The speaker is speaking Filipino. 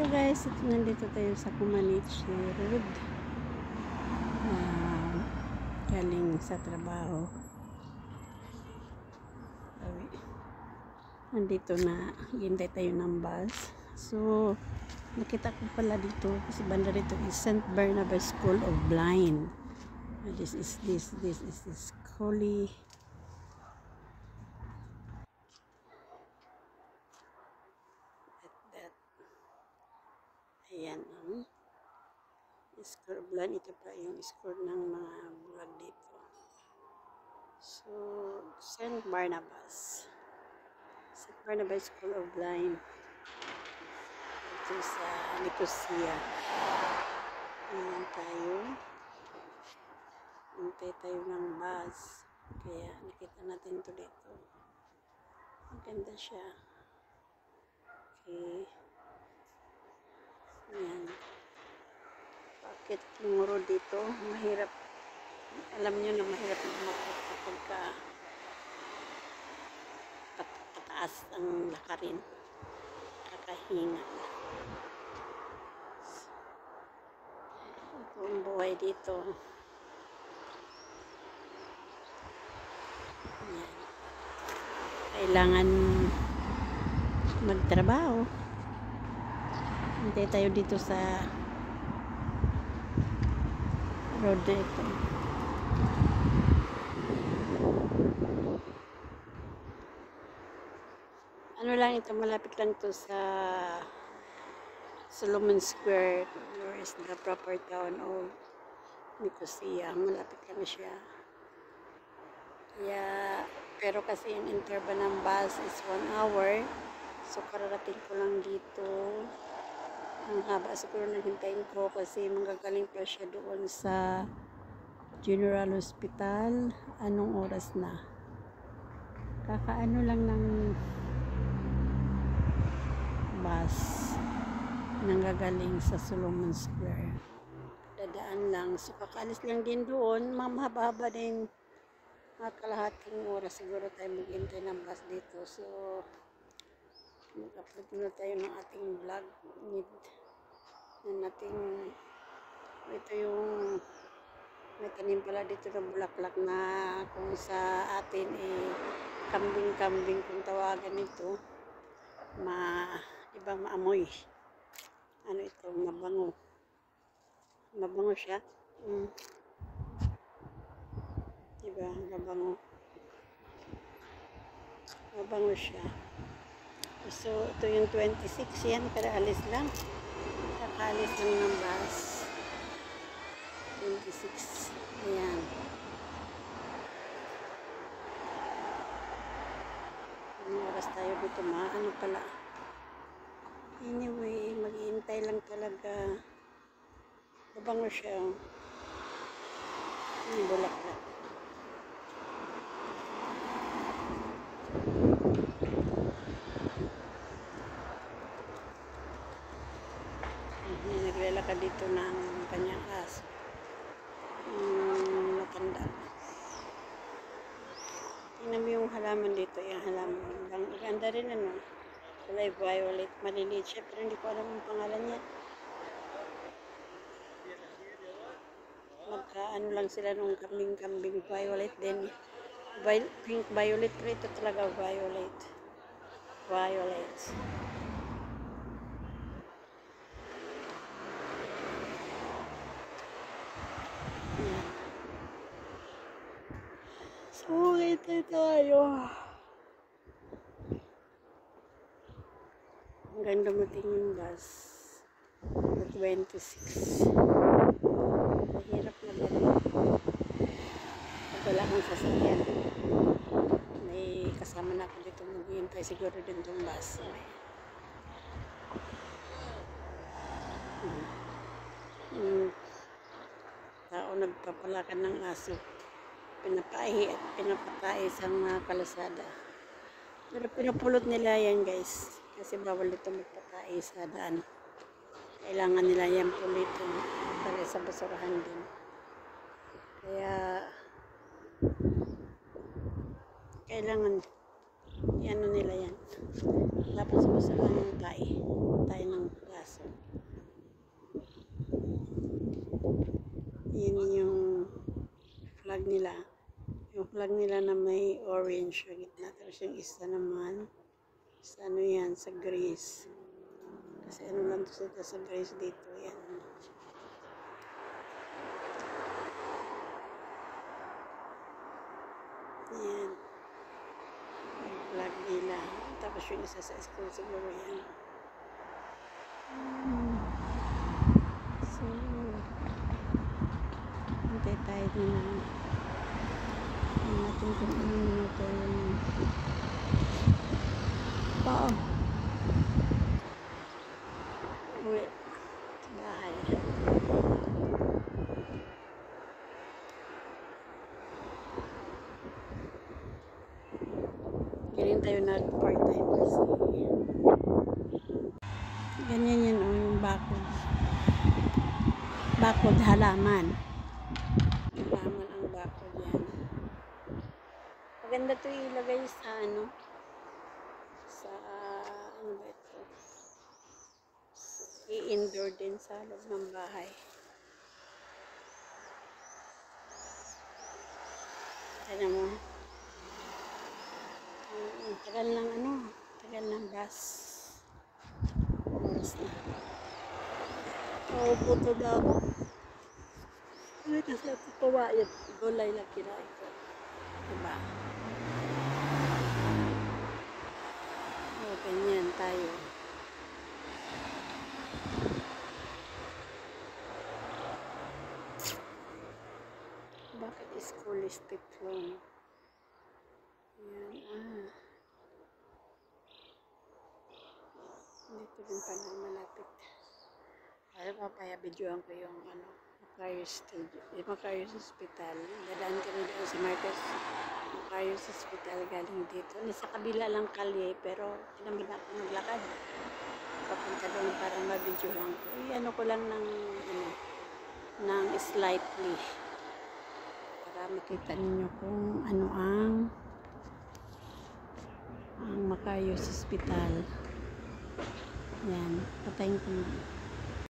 Guys, nandito tayo sa Comaneci Road. Galing sa trabaho. Nandito na, hintay tayo ng bus. So, nakita ko pala dito, kasi banda dito is St. Barnabas School of Blind. This is Holy. Ayan, score blind. Ito pa yung score ng mga bulag dito. So, St. Barnabas School of Blind. Ito sa Nicosia. Ayan tayo. Hintay tayo ng bus. Kaya nakita natin ito dito. Maganda siya. Okay. Ayan. Bakit yung road dito? Mahirap. Alam nyo na mahirap umakot kapag pataas ang lakarin. Kakahinga. Ito ang buhay dito. Ayan. Kailangan magtrabaho. Hintay tayo dito sa road na ito. Ano lang ito, malapit lang to sa Solomon Square, where is the proper town of Nicosia. Malapit lang siya. Kaya, pero kasi yung interval ng bus is 1 hour. So, kararating ko lang dito. Ang haba siguro nang hintayin ko kasi manggagaling pa siya doon sa General Hospital. Anong oras na? Kakaano lang ng bus nanggagaling sa Solomon Square. Dadaan lang. So, kakaalis lang din doon. Mahaba-haba din. Mga kalahating oras siguro tayo maghintay ng bus dito. So, mag-upload muna tayo ng ating vlog. Ito yung may tanim pala dito ng bulaklak na kung sa atin kambing-kambing kung tawagan ito. Ibang maamoy. Ano ito? Mabango. Mabango siya. Diba? Mabango. Mabango siya. So, ito yung 26 yan. Karaalis lang. Kakaalis lang ng bus. 26. Ayan. Anong oras tayo dito? Ano pala? Anyway, maghihintay lang talaga. Mabango siya. Yung bulaklak. Naglalakad dito ng kanyang aso. Matanda. Tingnan mo yung halaman dito. Yung halaman. Maganda rin ano. Kulay violet. Maliliit siya pero hindi ko alam ang pangalan niya. Magkaano lang sila nung kambing violet din. Pink violet pero ito talaga violet. Violet. So, hintay tayo. Hanggang dumating yung bus. 26. Mahirap na gano'n. Pag wala kang sasakyan. May kasama na ako dito maghihintay. Siguro din itong bus. Tao nagpapalakan ng aso. Pinapaihi at pinapatay sa mga kalasada. Pero pinupulot nila yan guys. Kasi bawal dito magpatay sa daan. Kailangan nila yan pulitin para sa basurahan din. Kaya kailangan ano nila yan. Tapos basurahan ng tayo ng gaso. Yun yung flag nila. Yung flag nila na may orange sa gitna. Tapos yung isa naman, sa ano yan, sa Greece. Kasi ano lang to sila sa Greece dito. Yan. Yan. Yung flag nila. Tapos yung isa sa school siguro yan. So, hintay tayo na natin kung ano minuto yung pao. Uwi sa bahay. Ganyan tayo na part-time kasi ganyan yan o yung bakod. Bakod halaman. Halaman ang bakod yan. Maganda to ilagay sa ano, sa ano ba ito, i-indoor din sa loob ng bahay. Tignan mo, tagal ng ano, tagal ng bus. Oras na. Puto na ako. Ay, kasi ako kawain. Gulay lang kinain ko. Diba? O, ganyan tayo. Bakit school is long? Yan, dito din pala malapit. Para papaya-videoan ko yung ano, Macarius Hospital. Dadaan kami doon sa Macarius Hospital galing dito. Nasa kabila lang kalye, pero tinamad na ako maglakad. Papunta doon para ma-videoan ko. Ano ko lang ng slightly. Para makita ninyo kung ano ang Macarius Hospital. Yan, patayin ko na.